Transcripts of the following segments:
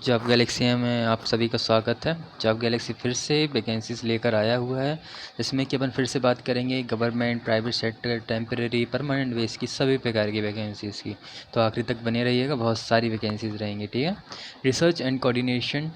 Job Galaxy में आप सभी का स्वागत है। जॉब गैलेक्सी फिर से वैकेंसीज लेकर आया हुआ है, जिसमें कि अपन फिर से बात करेंगे government, private sector, temporary, permanent base की सभी प्रकार की वैकेंसीज़ की। तो आखिर तक बने रहिएगा, बहुत सारी वैकेंसीज रहेंगी, ठीक है। Research and coordination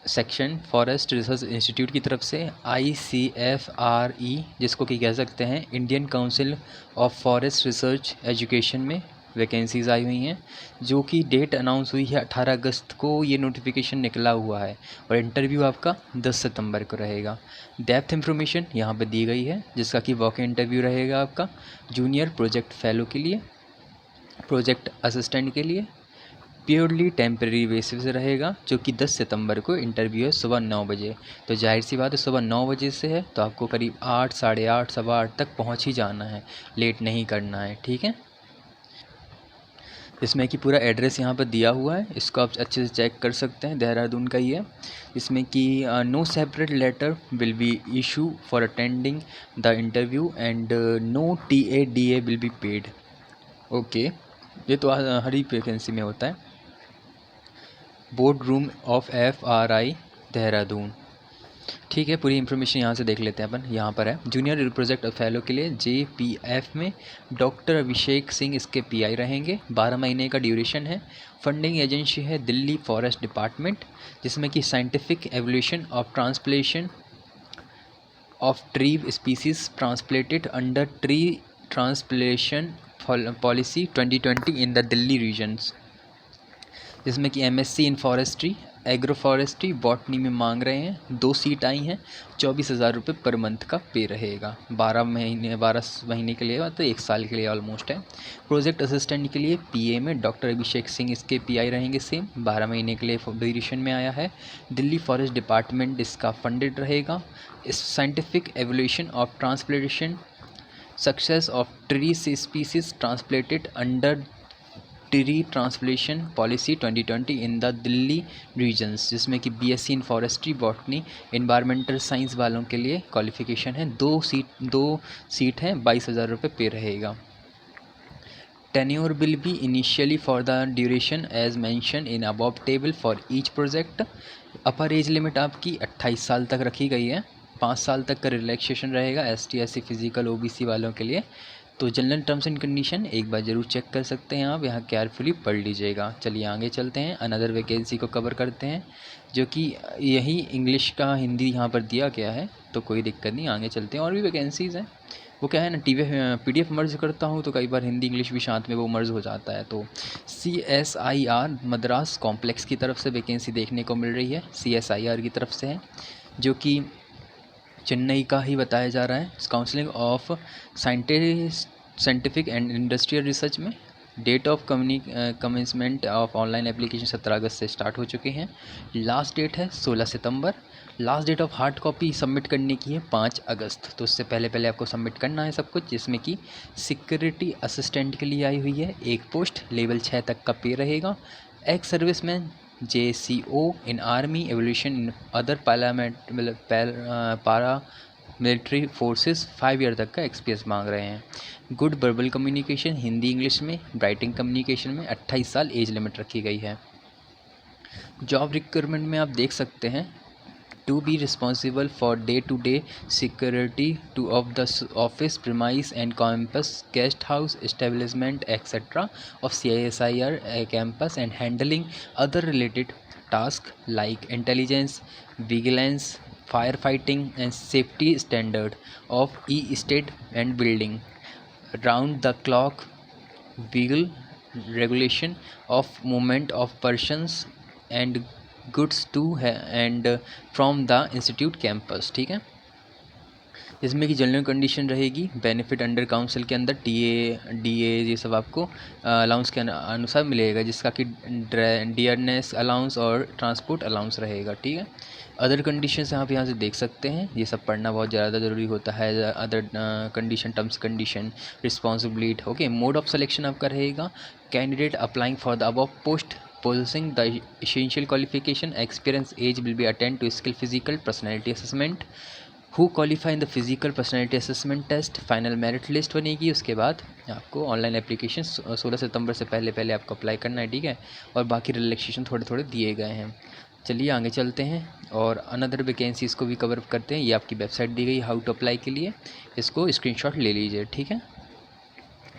section forest research institute की तरफ से ICFRE, जिसको कि कह सकते हैं Indian council of forest research education में वैकेंसीज़ आई हुई हैं, जो कि डेट अनाउंस हुई है 18 अगस्त को। ये नोटिफिकेशन निकला हुआ है और इंटरव्यू आपका 10 सितंबर को रहेगा। डेप्थ इंफॉर्मेशन यहाँ पर दी गई है, जिसका कि वॉक इंटरव्यू रहेगा आपका जूनियर प्रोजेक्ट फेलो के लिए, प्रोजेक्ट असिस्टेंट के लिए, प्योरली टेम्प्रेरी बेसिस रहेगा, जो कि 10 सितंबर को इंटरव्यू है सुबह 9 बजे। तो जाहिर सी बात है सुबह 9 बजे से है, तो आपको करीब 8, साढ़े 8, सवा 8 तक पहुंच ही जाना है, लेट नहीं करना है, ठीक है। इसमें कि पूरा एड्रेस यहाँ पर दिया हुआ है, इसको आप अच्छे से चेक कर सकते हैं, देहरादून का ही है। इसमें कि no separate letter will be issue for attending the interview and no TADA will be paid. Okay, ये तो हर ही वैकेंसी में होता है। Board room of FRI Dehradun, ठीक है। पूरी इन्फॉर्मेशन यहाँ से देख लेते हैं अपन। यहाँ पर है जूनियर प्रोजेक्ट फेलो के लिए JPF में डॉक्टर अभिषेक सिंह इसके PI रहेंगे। 12 महीने का ड्यूरेशन है। फंडिंग एजेंसी है दिल्ली फॉरेस्ट डिपार्टमेंट, जिसमें कि scientific evolution of transplantation of tree species transplanted under tree transplantation policy 2020 in the Delhi regions, जिसमें कि MSc in forestry, agro forestry, botany में मांग रहे हैं। 2 सीट आई हैं। 24,000 रुपये पर मंथ का पे रहेगा। 12 महीने के लिए, तो 1 साल के लिए ऑलमोस्ट है। प्रोजेक्ट असिस्टेंट के लिए PA में डॉक्टर अभिषेक सिंह इसके PI रहेंगे सेम, 12 महीने के लिए ड्यूरेशन में आया है। दिल्ली फॉरेस्ट डिपार्टमेंट इसका फंडेड रहेगा। इस scientific evolution of transplantation success of tree species transplanted under tree transplantation policy 2020 in the Delhi regions, जिसमें कि BSc in forestry, botany, environmental science वालों के लिए क्वालिफिकेशन है। 2 सीट हैं, 22,000 रुपये पे रहेगा। Tenure will be initially for the duration as mentioned in above table for each project. Upper age limit आपकी 28 साल तक रखी गई है। 5 साल तक का रिलैक्सेशन रहेगा ST SC फिजिकल OBC वालों के लिए। तो जनरल टर्म्स एंड कंडीशन एक बार ज़रूर चेक कर सकते हैं आप, यहाँ केयरफुली पढ़ लीजिएगा। चलिए आगे चलते हैं, अनदर वैकेंसी को कवर करते हैं, जो कि यही इंग्लिश का हिंदी यहाँ पर दिया गया है, तो कोई दिक्कत नहीं, आगे चलते हैं। और भी वैकेंसीज़ हैं, वो क्या है ना, PDF मर्ज करता हूँ तो कई बार हिंदी इंग्लिश भी साथ में वो मर्ज हो जाता है। तो CSIR मद्रास कॉम्प्लेक्स की तरफ से वैकेंसी देखने को मिल रही है, CSIR की तरफ से है, जो कि चेन्नई का ही बताया जा रहा है। Counselling of scientific and industrial research में date of commencement of online application 17 अगस्त से स्टार्ट हो चुके हैं। लास्ट डेट है 16 सितंबर। Last date of hard copy submit करने की है 5 अगस्त। तो उससे पहले आपको सबमिट करना है सब कुछ, जिसमें कि सिक्योरिटी असिस्टेंट के लिए आई हुई है 1 पोस्ट, लेवल 6 तक का पे रहेगा। Ex serviceman JCO in army evolution in other पारा मिलिट्री फोर्सेस 5 ईयर तक का एक्सपीरियंस मांग रहे हैं। Good verbal communication Hindi English में, राइटिंग कम्युनिकेशन में 28 साल एज लिमिट रखी गई है। जॉब रिक्वायरमेंट में आप देख सकते हैं, to be responsible for day-to-day security of the office premise and campus guest house establishment etc. of CSIR campus and handling other related tasks like intelligence, vigilance, firefighting and safety standard of e-state and building, round the clock vehicle regulation of movement of persons and goods to है and from the institute campus, ठीक है। इसमें कि general condition रहेगी, benefit under council के अंदर DA ये सब आपको अलाउंस के अनुसार मिलेगा, जिसका कि डियरनेस अलाउंस और ट्रांसपोर्ट अलाउंस रहेगा, ठीक है। अदर कंडीशंस आप यहाँ से देख सकते हैं, ये सब पढ़ना बहुत ज़्यादा ज़रूरी होता है। Other condition, terms condition, responsibility, okay. Mode of selection आपका रहेगा, candidate applying for the above post possessing the essential qualification experience age will be attend to skill physical personality assessment who qualify in the physical personality assessment test, final merit list बनेगी। उसके बाद आपको online application 16 सितंबर से पहले पहले आपको apply करना है, ठीक है। और बाकी रिलैक्सेशन थोड़े थोड़े दिए गए हैं। चलिए आगे चलते हैं और अनदर वैकेंसीज़ को भी कवर करते हैं। ये आपकी वेबसाइट दी गई हाउ टू अप्लाई के लिए, इसको स्क्रीनशॉट ले लीजिए, ठीक है।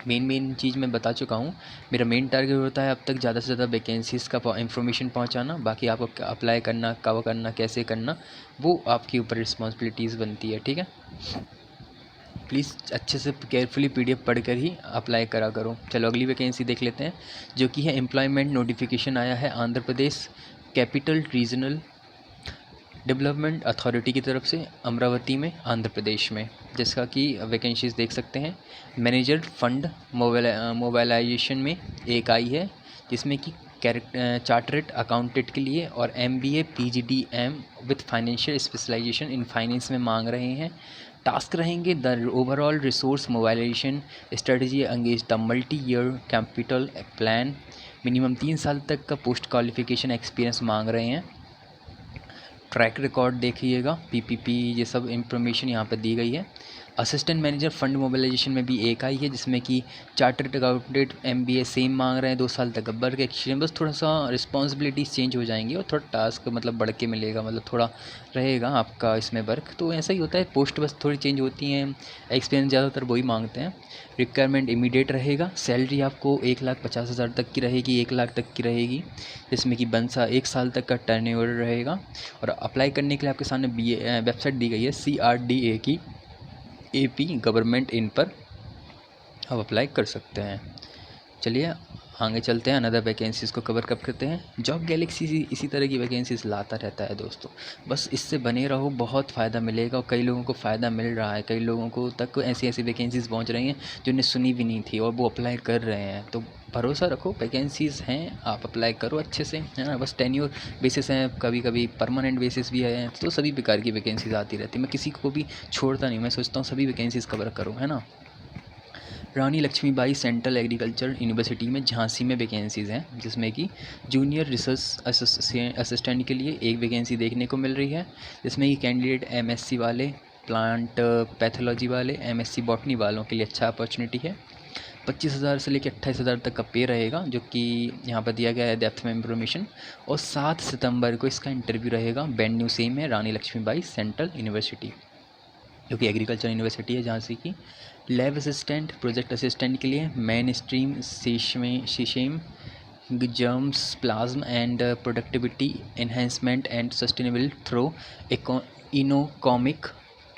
मेन चीज़ मैं बता चुका हूँ। मेरा मेन टारगेट होता है अब तक ज़्यादा से ज़्यादा वैकेंसीज़ का इन्फॉर्मेशन पहुँचाना। बाकी आपको अप्लाई करना, कब करना, कैसे करना, वो आपके ऊपर रिस्पॉन्सिबिलिटीज़ बनती है, ठीक है। प्लीज़ अच्छे से केयरफुली PDF पढ़कर ही अप्लाई करा करो। चलो अगली वैकेंसी देख लेते हैं, जो कि है एम्प्लॉयमेंट नोटिफिकेशन आया है Andhra Pradesh capital regional development authority की तरफ से अमरावती में, आंध्र प्रदेश में, जिसका कि वैकेंसीज़ देख सकते हैं। मैनेजर फंड मोबाइलाइजेशन में एक आई है, जिसमें कि चार्टर्ड अकाउंटेंट के लिए और MBA PGDM with financial specialisation in finance में मांग रहे हैं। टास्क रहेंगे the overall resource mobilisation strategy engage the multi year capital plan. Minimum 3 साल तक का पोस्ट क्वालिफिकेशन एक्सपीरियंस मांग रहे हैं। ट्रैक रिकॉर्ड देखिएगा, PPP ये सब इंफॉर्मेशन यहाँ पर दी गई है। असिस्टेंट मैनेजर फंड मोबिलाइजेशन में भी एक आई है, जिसमें कि चार्टर्ड अकाउंटेंट MBA सेम मांग रहे हैं, 2 साल तक वर्क एक्सपीरियंस। बस थोड़ा सा रिस्पॉन्सिबिलिटीज़ चेंज हो जाएंगी और थोड़ा टास्क मतलब बढ़ के मिलेगा, मतलब थोड़ा रहेगा आपका इसमें वर्क। तो ऐसा ही होता है, पोस्ट बस थोड़ी चेंज होती हैं, एक्सपीरियंस ज़्यादातर वही मांगते हैं। रिक्वायरमेंट इमीडिएट रहेगा। सैलरी आपको 1,50,000 तक की रहेगी, 1 लाख तक की रहेगी, जिसमें कि बनसा 1 साल तक का टर्नओवर रहेगा। और अप्लाई करने के लिए आपके सामने वेबसाइट दी गई है CRDA की AP गवर्नमेंट इन पर आप अप्लाई कर सकते हैं। चलिए आगे चलते हैं, अनदर वैकेंसीज़ को कवर कब करते हैं। जॉब गैलेक्सी इसी तरह की वैकेंसीज़ लाता रहता है दोस्तों, बस इससे बने रहो, बहुत फ़ायदा मिलेगा। और कई लोगों को फ़ायदा मिल रहा है, कई लोगों को तक ऐसी ऐसी वैकेंसीज़ पहुंच रही हैं जिन्हें सुनी भी नहीं थी और वो अप्लाई कर रहे हैं। तो भरोसा रखो, वैकेंसीज़ हैं, आप अप्लाई करो अच्छे से, है ना। बस टेन्योर बेसिस हैं, कभी कभी परमानेंट बेसिस भी है, तो सभी प्रकार की वैकेंसीज़ आती रहती है। मैं किसी को भी छोड़ता नहीं, मैं सोचता हूँ सभी वैकेंसीज़ कवर करूँ, है ना। रानी लक्ष्मीबाई सेंट्रल एग्रीकल्चर यूनिवर्सिटी में झांसी में वैकेंसीज़ हैं, जिसमें कि जूनियर रिसर्च असिस्टेंट के लिए एक वैकेंसी देखने को मिल रही है, जिसमें कि कैंडिडेट MSc वाले, प्लांट पैथोलॉजी वाले, MSc बॉटनी वालों के लिए अच्छा अपॉर्चुनिटी है। 25,000 से लेकर 28,000 तक का पे रहेगा, जो कि यहाँ पर दिया गया है डेप्थ में इंफॉर्मेशन। और 7 सितंबर को इसका इंटरव्यू रहेगा। वेन्यू सेम है, रानी लक्ष्मीबाई सेंट्रल यूनिवर्सिटी, जो कि एग्रीकल्चर यूनिवर्सिटी है झांसी की। लैब असिस्टेंट, प्रोजेक्ट असिस्टेंट के लिए main stream sesame germs plasm and productivity enhancement and sustainable through economic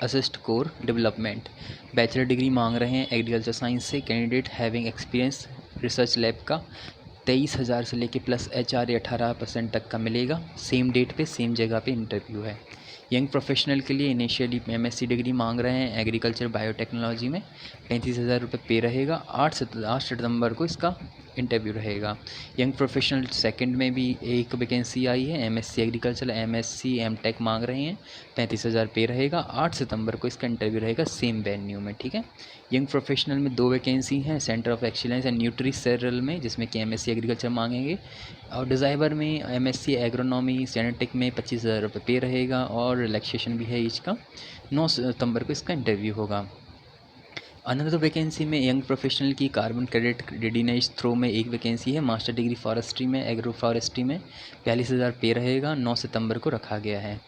assist core development. Bachelor degree मांग रहे हैं एग्रीकल्चर साइंस से, candidate having experience research lab का। 23,000 से लेके प्लस HR 18% तक का मिलेगा। सेम डेट पे सेम जगह पे इंटरव्यू है। यंग प्रोफेशनल के लिए इनिशियली MSc डिग्री मांग रहे हैं एग्रीकल्चर बायोटेक्नोलॉजी में। 35,000 रुपये पे रहेगा। 8 सितंबर को इसका इंटरव्यू रहेगा। यंग प्रोफेशनल सेकंड में भी एक वैकेंसी आई है, MSc एग्रीकल्चर, MSc MTech मांग रहे हैं। 35,000 पे रहेगा। 8 सितंबर को इसका इंटरव्यू रहेगा सेम वेन्यू में, ठीक है। यंग प्रोफेशनल में 2 वैकेंसी हैं, सेंटर ऑफ एक्सीलेंस एंड न्यूट्रीसेरल में, जिसमें कि MSc एग्रीकल्चर मांगेंगे। और डिज़ाइवर में MSc एग्रोनॉमी जेनेटिक में 25,000 रुपये पे रहेगा और रिलैक्सेशन भी है इसका। 9 सितंबर को इसका इंटरव्यू होगा। अनदर वैकेंसी में यंग प्रोफेशनल की कार्बन क्रेडिट रेडीनेस थ्रो में एक वैकेंसी है, मास्टर डिग्री फॉरेस्ट्री में, एग्रो फॉरेस्ट्री में। 42,000 पे रहेगा। 9 सितंबर को रखा गया है।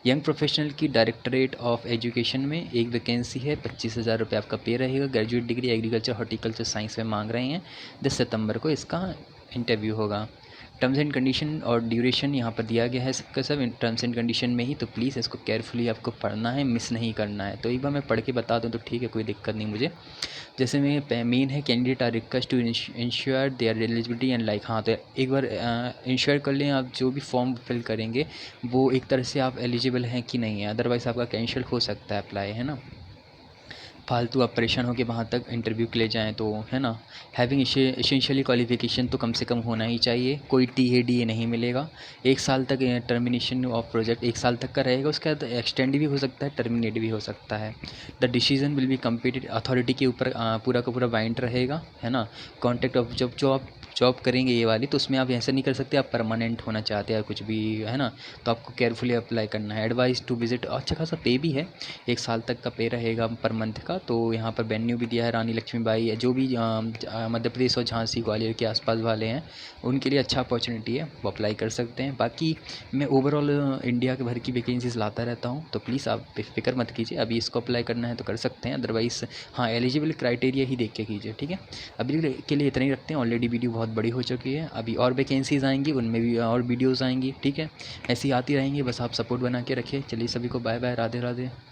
यंग प्रोफेशनल की डायरेक्टरेट ऑफ एजुकेशन में एक वैकेंसी है, 25,000 रुपये आपका पे रहेगा। Graduate degree agriculture horticulture science में मांग रहे हैं। 10 सितंबर को इसका इंटरव्यू होगा। टर्म्स एंड कंडीशन और ड्यूरेशन यहाँ पर दिया गया है सबका सब टर्म्स एंड कंडीशन में ही, तो प्लीज़ इसको केयरफुली आपको पढ़ना है, मिस नहीं करना है। तो एक बार मैं पढ़ के बता दूँ तो ठीक है, कोई दिक्कत नहीं मुझे। जैसे में मेन है candidate are request to ensure their eligibility and like, हाँ तो एक बार इंश्योर कर लें आप जो भी फॉर्म फिल करेंगे वो एक तरह से आप एलिजिबल हैं कि नहीं है, अदरवाइज़ आपका कैंसिल हो सकता है अप्लाई, है ना। फालतू आप परेशान होकर वहाँ तक इंटरव्यू के लिए जाएँ तो, है ना। हैविंग एसेंशियली क्वालिफिकेशन तो कम से कम होना ही चाहिए, कोई TA नहीं मिलेगा। 1 साल तक टर्मिनेशन ऑफ प्रोजेक्ट 1 साल तक का रहेगा, उसके बाद एक्सटेंड भी हो सकता है, टर्मिनेट भी हो सकता है। The decision will be competed authority के ऊपर पूरा का पूरा बाइंड रहेगा, है ना। कॉन्टैक्ट ऑफ जब जो आप जॉब करेंगे ये वाली, तो उसमें आप ऐसा नहीं कर सकते आप परमानेंट होना चाहते हैं कुछ भी, है ना। तो आपको केयरफुली अप्लाई करना है। एडवाइस टू विजिट, अच्छा खासा पे भी है, 1 साल तक का पे रहेगा पर मंथ का। तो यहाँ पर वेन्यू भी दिया है, रानी लक्ष्मीबाई है, जो भी मध्य प्रदेश और झांसी ग्वालियर के आसपास वाले हैं उनके लिए अच्छा अपॉर्चुनिटी है, वो अप्लाई कर सकते हैं। बाकी मैं ओवरऑल इंडिया के भर की वैकेंसीज़ लाता रहता हूँ, तो प्लीज़ आप फ़िक्र मत कीजिए। अभी इसको अप्लाई करना है तो कर सकते हैं, अदरवाइज़ हाँ एलिजिबल क्राइटेरिया ही देख के कीजिए, ठीक है। अभी के लिए इतना ही रखते हैं, ऑलरेडी वीडियो बहुत बड़ी हो चुकी है। अभी और वैकेंसीज़ आएंगी, उनमें भी और वीडियोज़ आएंगी, ठीक है। ऐसी आती रहेंगी, बस आप सपोर्ट बना के रखिए। चलिए सभी को बाय बाय, राधे राधे।